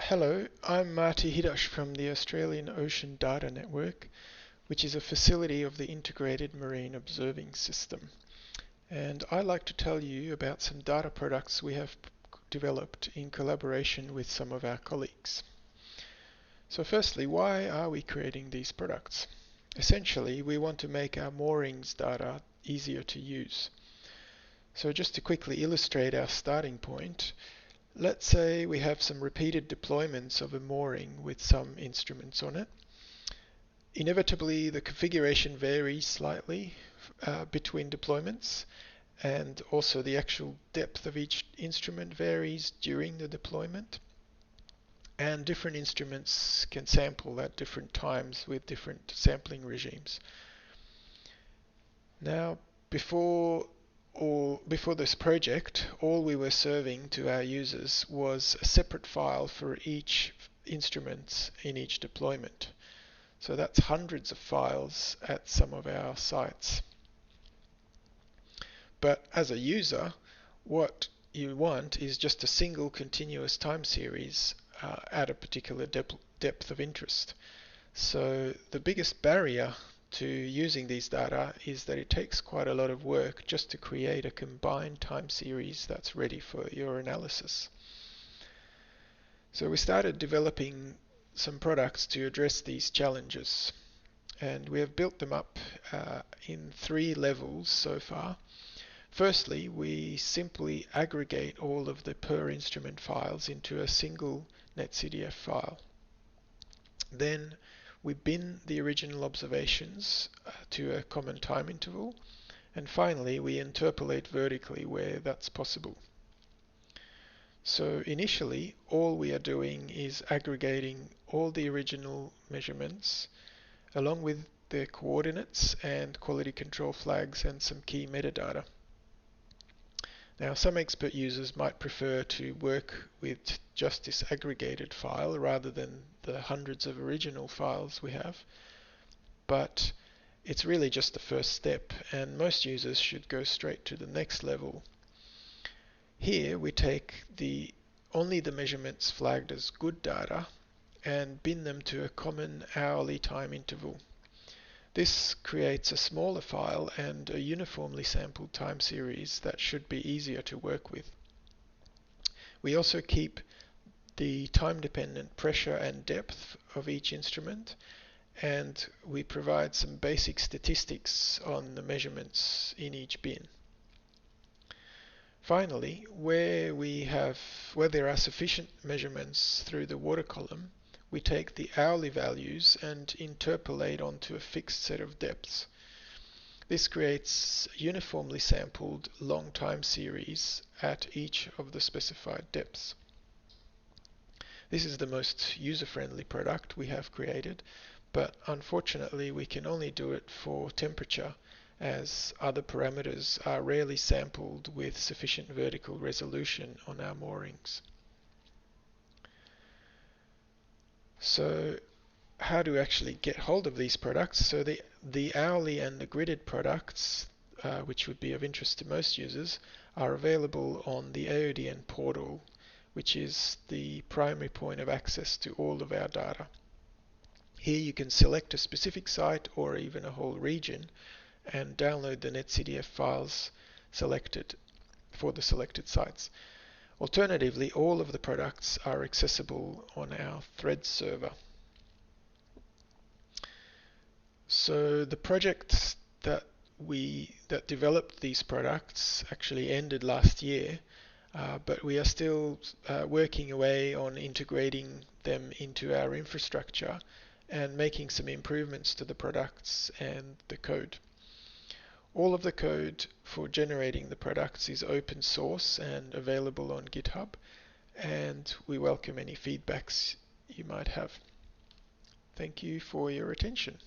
Hello, I'm Marty Hidas from the Australian Ocean Data Network, which is a facility of the Integrated Marine Observing System. And I'd like to tell you about some data products we have developed in collaboration with some of our colleagues. So firstly, why are we creating these products? Essentially, we want to make our moorings data easier to use. So just to quickly illustrate our starting point, let's say we have some repeated deployments of a mooring with some instruments on it. Inevitably, the configuration varies slightly between deployments, and also the actual depth of each instrument varies during the deployment. And different instruments can sample at different times with different sampling regimes. Now, before this project, all we were serving to our users was a separate file for each instrument in each deployment. So that's hundreds of files at some of our sites. But as a user, what you want is just a single continuous time series at a particular depth of interest. So the biggest barrier to using these data is that it takes quite a lot of work just to create a combined time series that's ready for your analysis. So we started developing some products to address these challenges, and we have built them up in 3 levels so far. Firstly, we simply aggregate all of the per instrument files into a single netcdf file. Then we bin the original observations to a common time interval, and finally we interpolate vertically where that's possible. So initially, all we are doing is aggregating all the original measurements along with their coordinates and quality control flags and some key metadata. Now, some expert users might prefer to work with just this aggregated file rather than the hundreds of original files we have, but it's really just the first step, and most users should go straight to the next level. Here we take only the measurements flagged as good data and bin them to a common hourly time interval. This creates a smaller file and a uniformly sampled time series that should be easier to work with. We also keep the time-dependent pressure and depth of each instrument, and we provide some basic statistics on the measurements in each bin. Finally, where there are sufficient measurements through the water column, we take the hourly values and interpolate onto a fixed set of depths. This creates a uniformly sampled long time series at each of the specified depths. This is the most user-friendly product we have created, but unfortunately we can only do it for temperature, as other parameters are rarely sampled with sufficient vertical resolution on our moorings. So how to actually get hold of these products? So the hourly and the gridded products, which would be of interest to most users, are available on the AODN portal, which is the primary point of access to all of our data. Here you can select a specific site or even a whole region and download the netcdf files selected for the selected sites. Alternatively, all of the products are accessible on our Threads server. So the project that developed these products actually ended last year, but we are still working away on integrating them into our infrastructure and making some improvements to the products and the code. All of the code for generating the products is open source and available on GitHub, and we welcome any feedbacks you might have. Thank you for your attention.